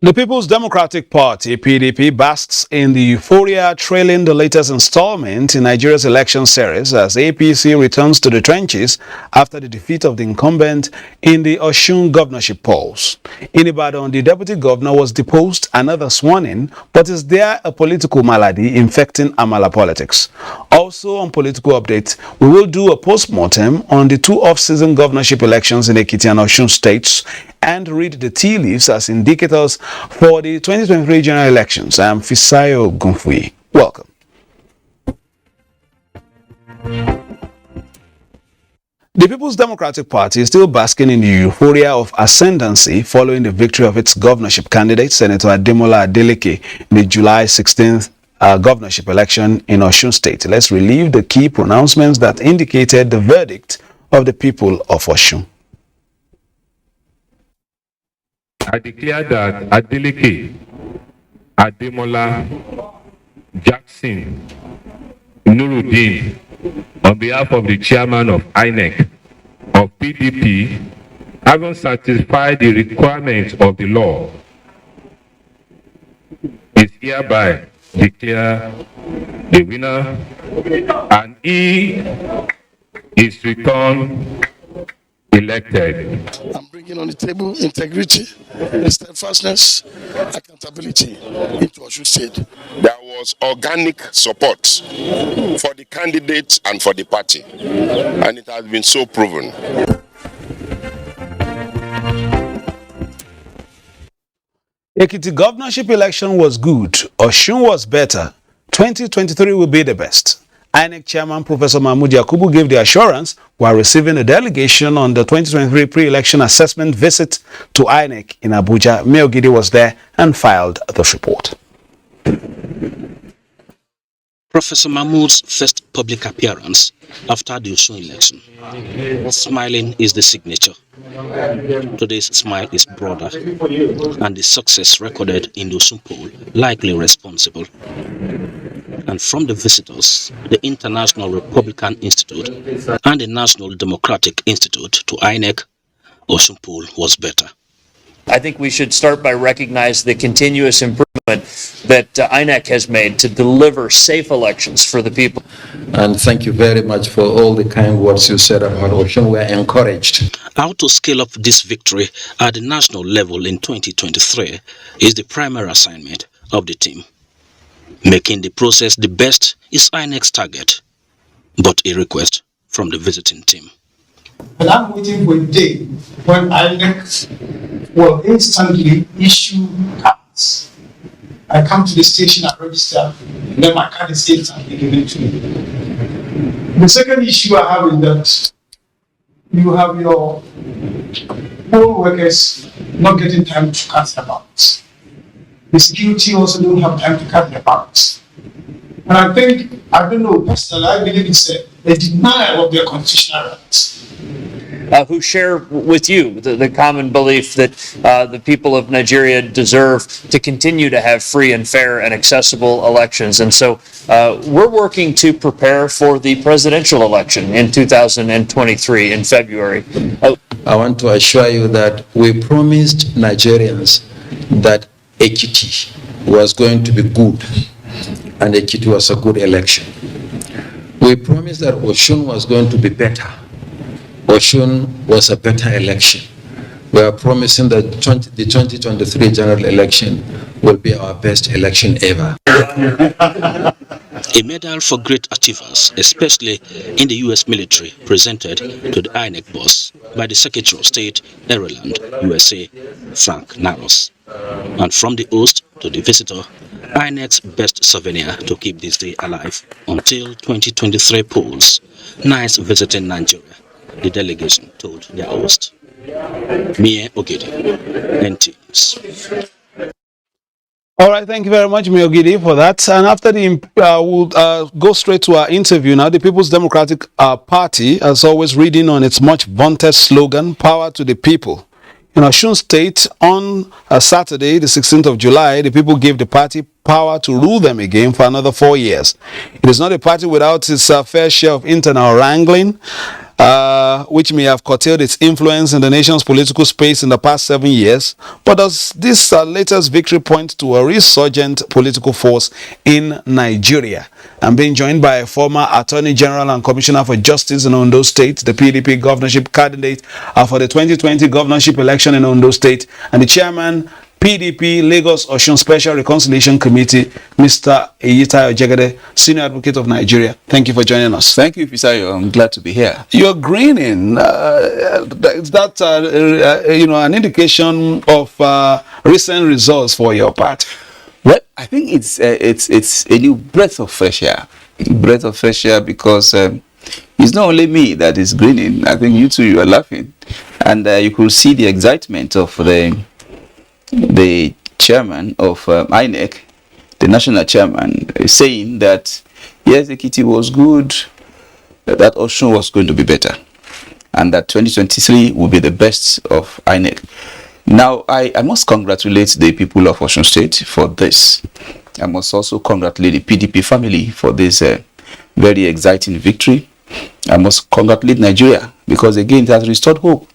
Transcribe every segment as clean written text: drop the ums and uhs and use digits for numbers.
The People's Democratic Party, PDP, basks in the euphoria trailing the latest installment in Nigeria's election series as APC returns to the trenches after the defeat of the incumbent in the Osun governorship polls. In Ibadan, the deputy governor was deposed, another sworn in, but is there a political malady infecting Amala politics? Also on political updates, we will do a post-mortem on the two off-season governorship elections in Ekiti and Osun states and read the tea leaves as indicators for the 2023 general elections. I am Fisayo Gunfui. Welcome. The People's Democratic Party is still basking in the euphoria of ascendancy following the victory of its governorship candidate, Senator Ademola Adeleke, in the July 16th governorship election in Osun State. Let's relive the key pronouncements that indicated the verdict of the people of Osun. I declare that Adeleke, Ademola, Jackson, Nuruddin, on behalf of the chairman of INEC of PDP, having satisfied the requirements of the law, is hereby declared the winner, and he is returned elected. I'm bringing on the table integrity, steadfastness, accountability into Osun State. There was organic support for the candidates and for the party, and it has been so proven. Ekiti governorship election was good. Osun was better. 2023 will be the best. INEC Chairman Professor Mahmood Yakubu gave the assurance while receiving a delegation on the 2023 pre-election assessment visit to INEC in Abuja. Mayor Gidi was there and filed the report. Professor Mahmood's first public appearance after the Osun election. Smiling is the signature. Today's smile is broader, and the success recorded in the Osun poll likely responsible. And from the visitors, the International Republican Institute and the National Democratic Institute to INEC, Osun poll was better. I think we should start by recognizing the continuous improvement that INEC has made to deliver safe elections for the people. And thank you very much for all the kind words you said about Osun. We are encouraged. How to scale up this victory at the national level in 2023 is the primary assignment of the team. Making the process the best is INEC's target, but a request from the visiting team. And I'm waiting for a day when INEC will instantly issue cards. I come to the station, I register, and then my card is instantly given to me. The second issue I have is that you have your poll workers not getting time to cast their ballots. The security also don't have time to cast their ballots. And I don't know, personally, I believe it's a denial of their constitutional rights. Who share with you the common belief that the people of Nigeria deserve to continue to have free and fair and accessible elections. And so we're working to prepare for the presidential election in 2023 in February. I want to assure you that we promised Nigerians that Ekiti was going to be good, and Ekiti was a good election. We promised that Osun was going to be better. Osun was a better election. We are promising that the 2023 general election will be our best election ever. A medal for great achievers, especially in the U.S. military, presented to the INEC boss by the Secretary of State, Maryland, USA, Frank Naros. And from the host to the visitor, INEC's best souvenir to keep this day alive until 2023 polls. Nice visiting Nigeria, the delegation told their host. Mie Ogidi, NTA. All right, thank you very much, Mayor Gidi, for that. And after the, we'll go straight to our interview now. The People's Democratic Party, as always, reading on its much vaunted slogan, "Power to the People." In Osun State, on Saturday, the 16th of July, the people gave the party power to rule them again for another 4 years. It is not a party without its fair share of internal wrangling. which may have curtailed its influence in the nation's political space in the past 7 years. But does this latest victory point to a resurgent political force in Nigeria? I'm being joined by a former Attorney General and Commissioner for Justice in Ondo State, the PDP governorship candidate for the 2020 governorship election in Ondo State, and the chairman, PDP Lagos Osun Special Reconciliation Committee, Mr. Eyitayo Jegede, Senior Advocate of Nigeria. Thank you for joining us. Thank you, Fisayo. I'm glad to be here. You're grinning. Is that an indication of recent results for your party? Well, I think it's a new breath of fresh air. Breath of fresh air because it's not only me that is grinning. I think you too, you are laughing, and you could see the excitement of the chairman of INEC, the national chairman, saying that yes, Ekiti was good, that Osun was going to be better, and that 2023 will be the best of INEC. Now, I must congratulate the people of Osun State for this. I must also congratulate the PDP family for this very exciting victory. I must congratulate Nigeria because, again, it has restored hope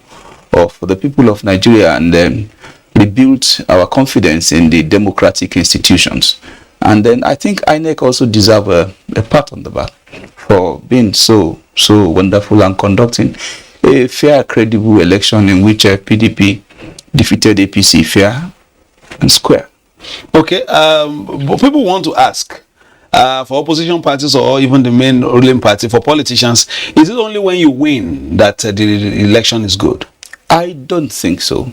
of the people of Nigeria and rebuilt our confidence in the democratic institutions. And then I think INEC also deserve a pat on the back for being so wonderful and conducting a fair, credible election in which PDP defeated APC fair and square. Okay, but people want to ask, for opposition parties or even the main ruling party, for politicians, is it only when you win that the election is good? I don't think so.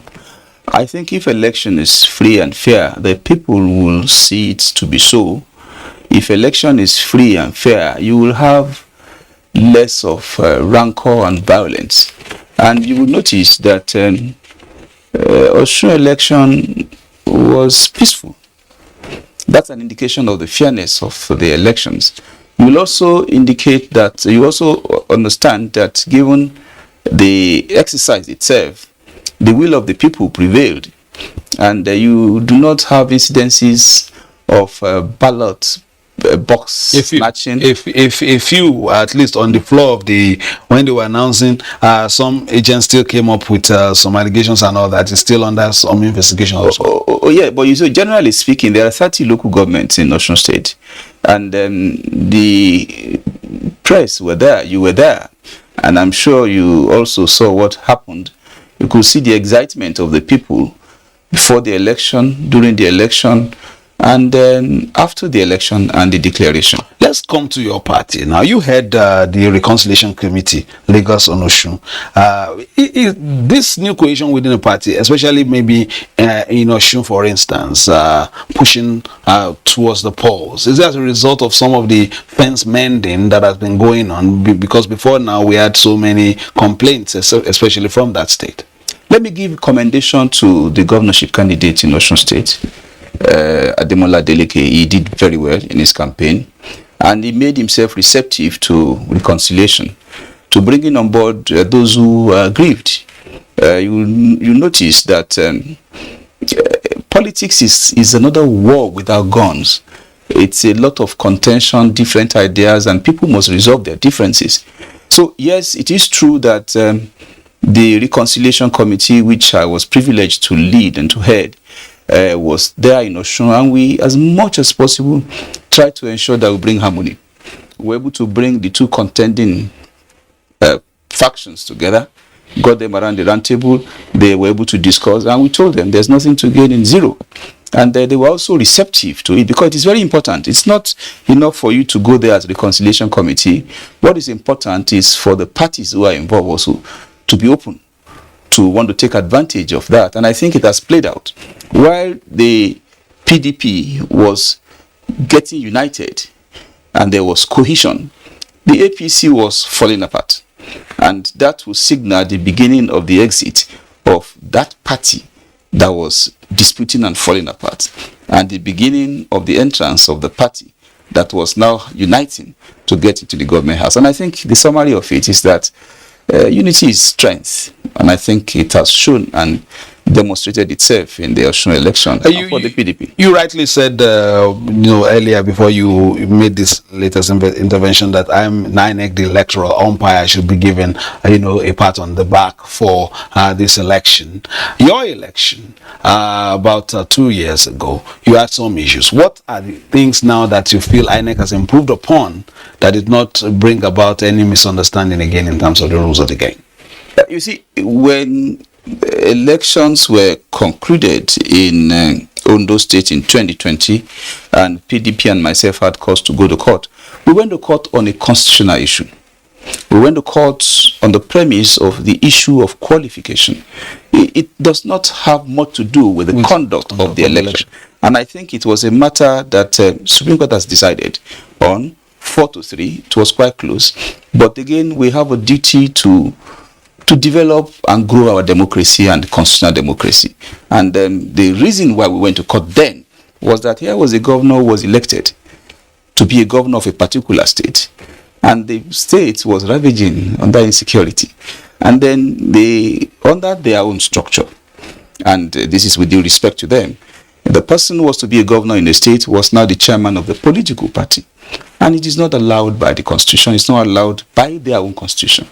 I think if election is free and fair, the people will see it to be so. If election is free and fair, you will have less of rancor and violence. And you will notice that Osun election was peaceful. That's an indication of the fairness of the elections. You will also indicate that, you also understand that given the exercise itself, the will of the people prevailed, and you do not have incidences of ballot box snatching. If you at least on the floor of when they were announcing, some agents still came up with some allegations and all that is still under some investigation also. Yeah, but you see, generally speaking, there are 30 local governments in Osun State, and the press were there, you were there, and I'm sure you also saw what happened. You could see the excitement of the people before the election, during the election, and then after the election and the declaration. Let's come to your party. Now, you head the Reconciliation Committee, Lagos on Osun. This new coalition within the party, especially maybe in Osun, for instance, pushing towards the polls, is that a result of some of the fence mending that has been going on? Because before now, we had so many complaints, especially from that state. Let me give commendation to the governorship candidate in Osun State, Ademola Adeleke. He did very well in his campaign, and he made himself receptive to reconciliation, to bringing on board those who are aggrieved. You notice that politics is another war without guns. It's a lot of contention, different ideas, and people must resolve their differences. So yes, it is true that the Reconciliation Committee, which I was privileged to lead and to head, was there in Osun, and we, as much as possible, try to ensure that we bring harmony. We're able to bring the two contending factions together, got them around the round table, they were able to discuss, and we told them there's nothing to gain in zero. And they were also receptive to it, because it is very important. It's not enough for you to go there as a Reconciliation Committee. What is important is for the parties who are involved also to be open, to want to take advantage of that. And I think it has played out. While the PDP was getting united and there was cohesion, the APC was falling apart. And that will signal the beginning of the exit of that party that was disputing and falling apart, and the beginning of the entrance of the party that was now uniting to get into the government house. And I think the summary of it is that unity is strength, and I think it has shown, and demonstrated itself in the Osun election for the PDP. You rightly said, earlier before you made this latest intervention that INEC, the electoral umpire, should be given, a pat on the back for this election. Your election, about 2 years ago, you had some issues. What are the things now that you feel INEC has improved upon that did not bring about any misunderstanding again in terms of the rules of the game? You see, when elections were concluded in Ondo State in 2020, and PDP and myself had cause to go to court, we went to court on a constitutional issue. We went to court on the premise of the issue of qualification. It does not have much to do with the conduct of the election. And I think it was a matter that Supreme Court has decided on 4-3. It was quite close. But again, we have a duty to develop and grow our democracy and constitutional democracy. And the reason why we went to court then was that here was a governor who was elected to be a governor of a particular state. And the state was ravaging under insecurity. And then they, under their own structure, and this is with due respect to them, the person who was to be a governor in the state was now the chairman of the political party. And it is not allowed by the constitution. It's not allowed by their own constitution.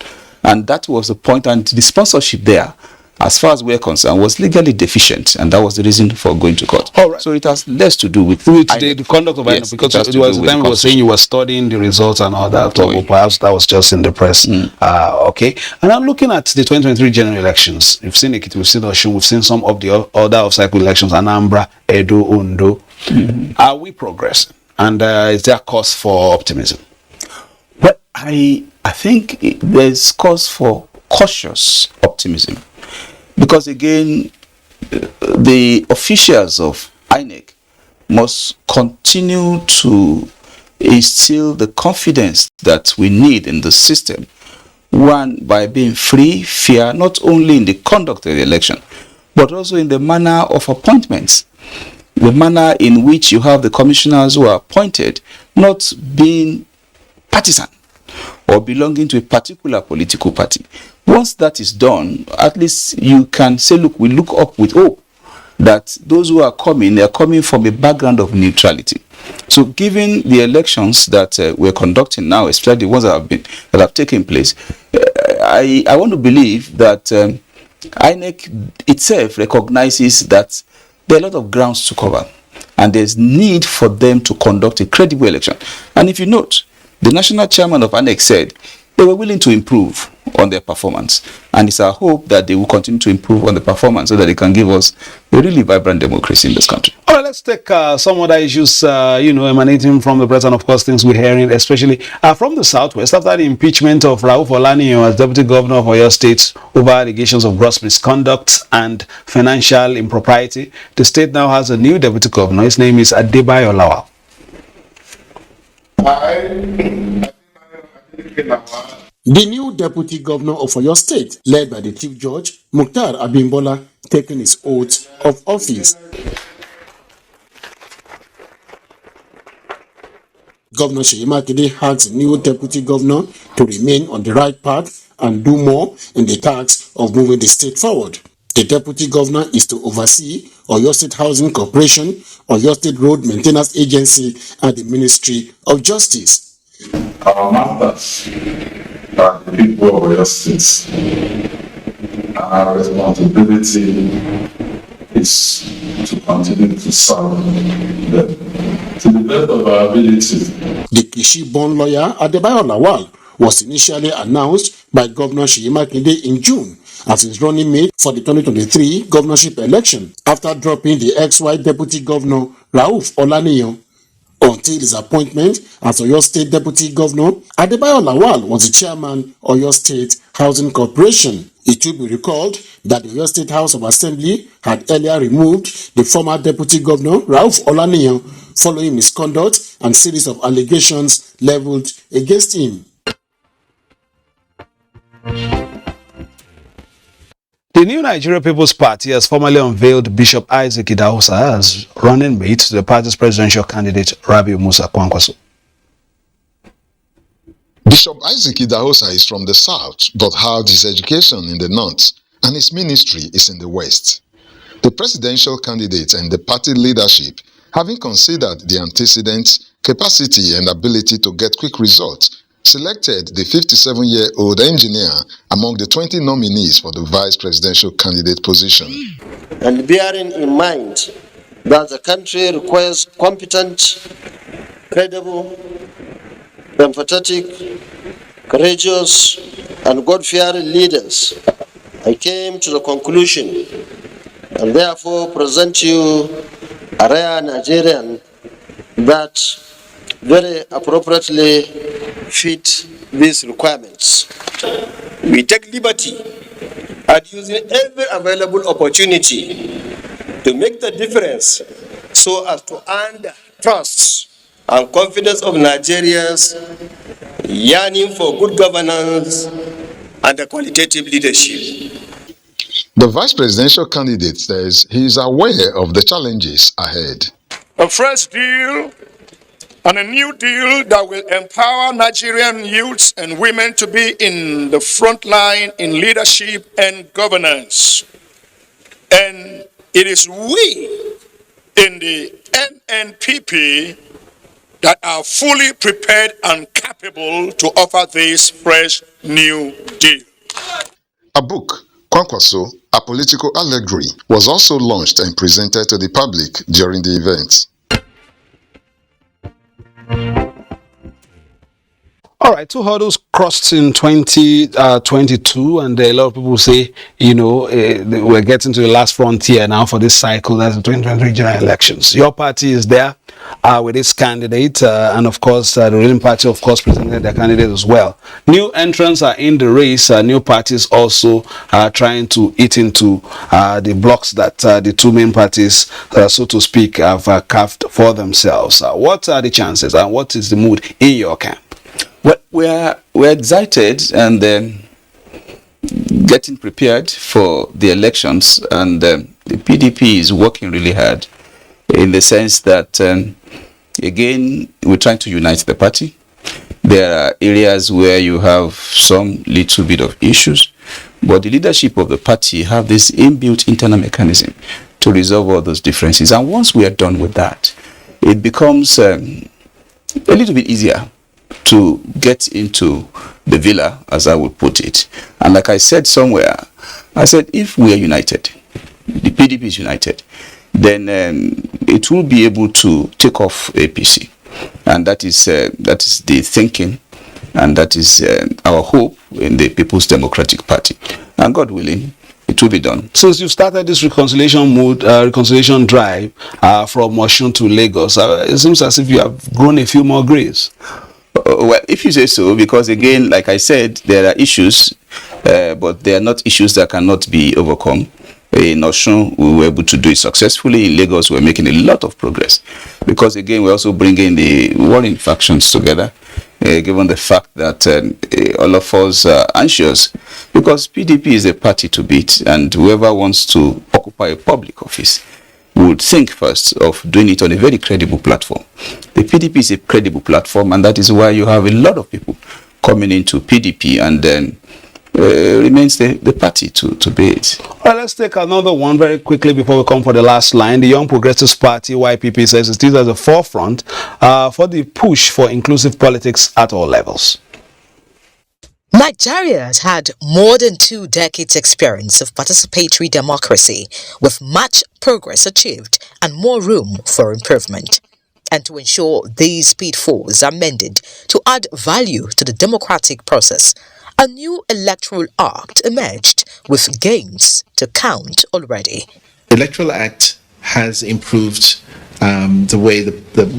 And that was the point, and the sponsorship there, as far as we're concerned, was legally deficient, and that was the reason for going to court. All right. So it has less to do with the conduct of INEC, because it was the time you were saying you were studying the results and all that, or perhaps that was just in the press. Okay. And I'm looking at the 2023 general elections. We've seen Ekiti, we've seen Osun, we've seen some of the other off-cycle elections, Anambra, Edo, Ondo. Are we progressing? And is there cause for optimism? Well, I think there's cause for cautious optimism, because again, the officials of INEC must continue to instill the confidence that we need in the system. One, by being free, fair, not only in the conduct of the election, but also in the manner of appointments. The manner in which you have the commissioners who are appointed not being partisan or belonging to a particular political party. Once that is done, at least you can say, look, we look up with hope that those who are coming, they are coming from a background of neutrality. So given the elections that we're conducting now, especially the ones that have taken place, I want to believe that INEC itself recognizes that there are a lot of grounds to cover, and there's need for them to conduct a credible election. And if you note, the national chairman of INEC said they were willing to improve on their performance, and it's our hope that they will continue to improve on the performance so that they can give us a really vibrant democracy in this country. All right, let's take some other issues, emanating from the press, and of course things we're hearing, especially from the southwest, after the impeachment of Rauf Olaniyan as deputy governor of Oyo State over allegations of gross misconduct and financial impropriety. The state now has a new deputy governor. His name is Adebayo Lawal. The new deputy governor of Oyo State, led by the Chief Judge, Mukhtar Abimbola, taking his oath of office. Governor Seyi Makinde asked the new deputy governor to remain on the right path and do more in the task of moving the state forward. The deputy governor is to oversee Oyo State Housing Corporation, Oyo State Road Maintenance Agency, and the Ministry of Justice. Our masters are the people of Oyo State. Our responsibility is to continue to serve them to the best of our ability. The Kishi-born lawyer Adebayo Lawal was initially announced by Governor Seyi Makinde in June as his running mate for the 2023 governorship election, after dropping the ex-white deputy governor Rauf Olaniyan. Until his appointment as Oyo State Deputy Governor, Adebayo Lawal was the chairman of Oyo State Housing Corporation. It should be recalled that the Oyo State House of Assembly had earlier removed the former Deputy Governor Rauf Olaniyan following misconduct and series of allegations leveled against him. The new Nigerian People's Party has formally unveiled Bishop Isaac Idahosa as running mate to the party's presidential candidate, Rabiu Musa Kwankwaso. Bishop Isaac Idahosa is from the south, but had his education in the north, and his ministry is in the west. The presidential candidate and the party leadership, having considered the antecedents, capacity and ability to get quick results, selected the 57-year-old engineer among the 20 nominees for the vice presidential candidate position. And bearing in mind that the country requires competent, credible, empathetic, courageous, and God-fearing leaders, I came to the conclusion and therefore present you a rare Nigerian that very appropriately fit these requirements. We take liberty at using every available opportunity to make the difference so as to earn the trust and confidence of Nigerians yearning for good governance and a qualitative leadership. The vice presidential candidate says he is aware of the challenges ahead. A fresh deal and a new deal that will empower Nigerian youths and women to be in the front line in leadership and governance. And it is we in the NNPP that are fully prepared and capable to offer this fresh new deal. A book, Kwankwaso, A Political Allegory, was also launched and presented to the public during the event. All right, two hurdles crossed in 2022, and a lot of people say, we're getting to the last frontier now for this cycle. That's the 2023 general elections. Your party is there with its candidate, and of course, the ruling party, of course, presented their candidate as well. New entrants are in the race. New parties also are trying to eat into the blocks that the two main parties, so to speak, have carved for themselves. What are the chances, and what is the mood in your camp? Well, we're excited and getting prepared for the elections, and the PDP is working really hard in the sense that, again, we're trying to unite the party. There are areas where you have some little bit of issues, but the leadership of the party have this inbuilt internal mechanism to resolve all those differences. And once we are done with that, it becomes a little bit easier to get into the villa, as I would put it. And like I said somewhere, I said, if we are united, the PDP is united, then it will be able to take off APC. And that is the thinking, and that is our hope in the People's Democratic Party. And God willing, it will be done. Since you started this reconciliation drive from Osun to Lagos, it seems as if you have grown a few more graves. Well, if you say so, because again, like I said, there are issues, but they are not issues that cannot be overcome. In Osun, we were able to do it successfully. In Lagos, we're making a lot of progress. Because again, we're also bringing the warring factions together, given the fact that all of us are anxious. Because PDP is a party to beat, and whoever wants to occupy a public office would think first of doing it on a very credible platform. The PDP is a credible platform, and that is why you have a lot of people coming into PDP, and then remains the party to be it. Well, let's take another one very quickly before we come for the last line. The Young Progressives Party, YPP, says it is at the forefront for the push for inclusive politics at all levels. Nigeria has had more than 2 decades experience of participatory democracy, with much progress achieved and more room for improvement. And to ensure these pitfalls are mended to add value to the democratic process, a new electoral act emerged with gains to count already. The Electoral Act has improved the way the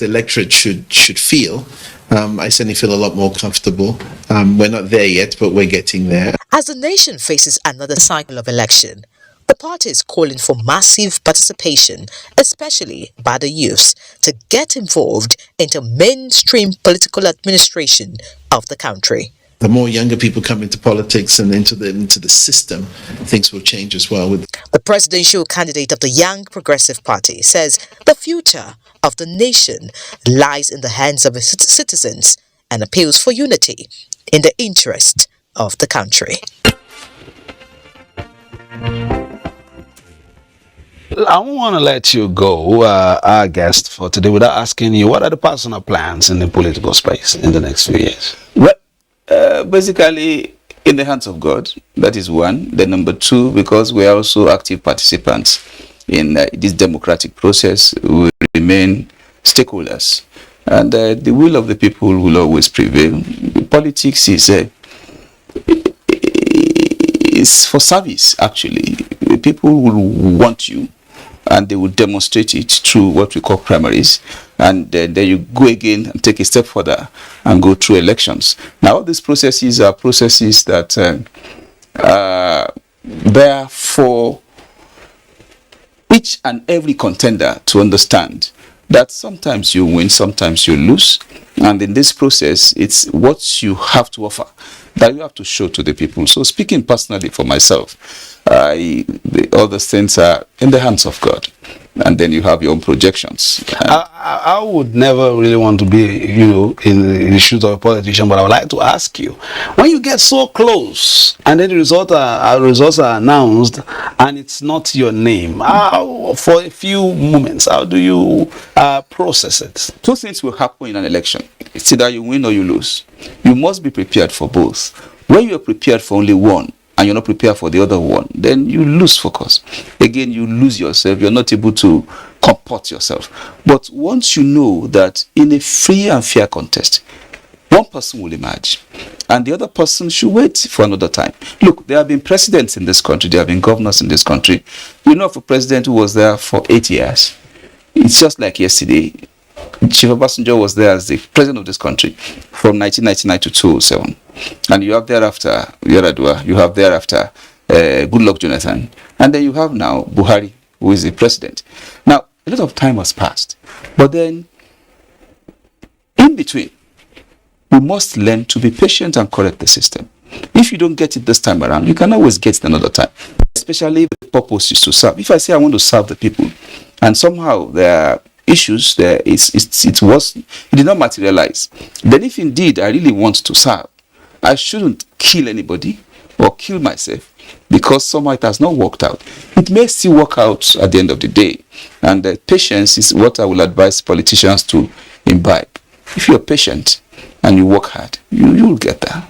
electorate should feel. I certainly feel a lot more comfortable. We're not there yet, but we're getting there. As the nation faces another cycle of election, the party is calling for massive participation, especially by the youths, to get involved into mainstream political administration of the country. The more younger people come into politics and into the system, things will change as well. The presidential candidate of the Young Progressive Party says the future of the nation lies in the hands of its citizens and appeals for unity in the interest of the country. I want to let you go, our guest for today, without asking you, what are the personal plans in the political space in the next few years? Well, basically, in the hands of God, that is one. Then number two, because we are also active participants in this democratic process, we remain stakeholders. And the will of the people will always prevail. Politics is for service, actually. People will want you, and they will demonstrate it through what we call primaries, and then you go again and take a step further and go through elections. Now, all these processes are processes that there for each and every contender to understand that sometimes you win, sometimes you lose, and in this process, it's what you have to offer that you have to show to the people. So, speaking personally for myself, all the things are in the hands of God, and then you have your own projections. I would never really want to be in the shoes of a politician, but I would like to ask you, when you get so close and then the results are announced and it's not your name, for a few moments, how do you process it? Two things will happen in an election. It's either you win or you lose. You must be prepared for both. When you are prepared for only one and you're not prepared for the other one, then you lose focus. Again, you lose yourself. You're not able to comport yourself. But once you know that in a free and fair contest, one person will emerge and the other person should wait for another time. Look, there have been presidents in this country. There have been governors in this country. You know of a president who was there for 8 years. It's just like yesterday. Chief Obasanjo was there as the president of this country from 1999 to 2007. And you have thereafter Yar'Adua, you have thereafter Goodluck Jonathan, and then you have now Buhari, who is the president. Now, a lot of time has passed, but then in between, we must learn to be patient and correct the system. If you don't get it this time around, you can always get it another time, especially if the purpose is to serve. If I say I want to serve the people, and somehow there are issues there, it did not materialize, then if indeed I really want to serve, I shouldn't kill anybody or kill myself because somehow it has not worked out. It may still work out at the end of the day, and patience is what I will advise politicians to imbibe. If you're patient and you work hard, you'll get there.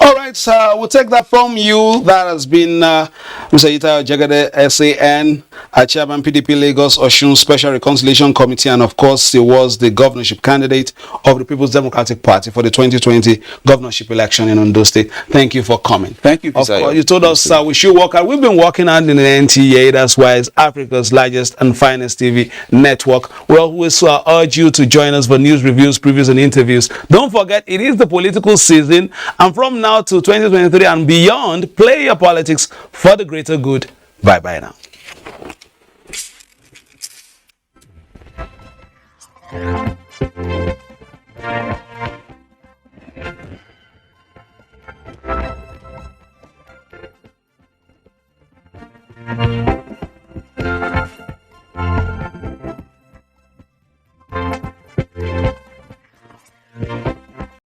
All right, sir, we'll take that from you. That has been Mr. Ita Jagade, SAN, Chairman PDP Lagos Osun Special Reconciliation Committee, and of course, he was the governorship candidate of the People's Democratic Party for the 2020 governorship election in Ondo State. Thank you for coming. Thank you, Of course, you told us we should work out. We've been working out in the NTA. That's why it's Africa's largest and finest TV network. We always urge you to join us for news, reviews, previews, and interviews. Don't forget, it is the political season, and from now to 2023 and beyond, play your politics for the greater good. Bye-bye now. Thank you.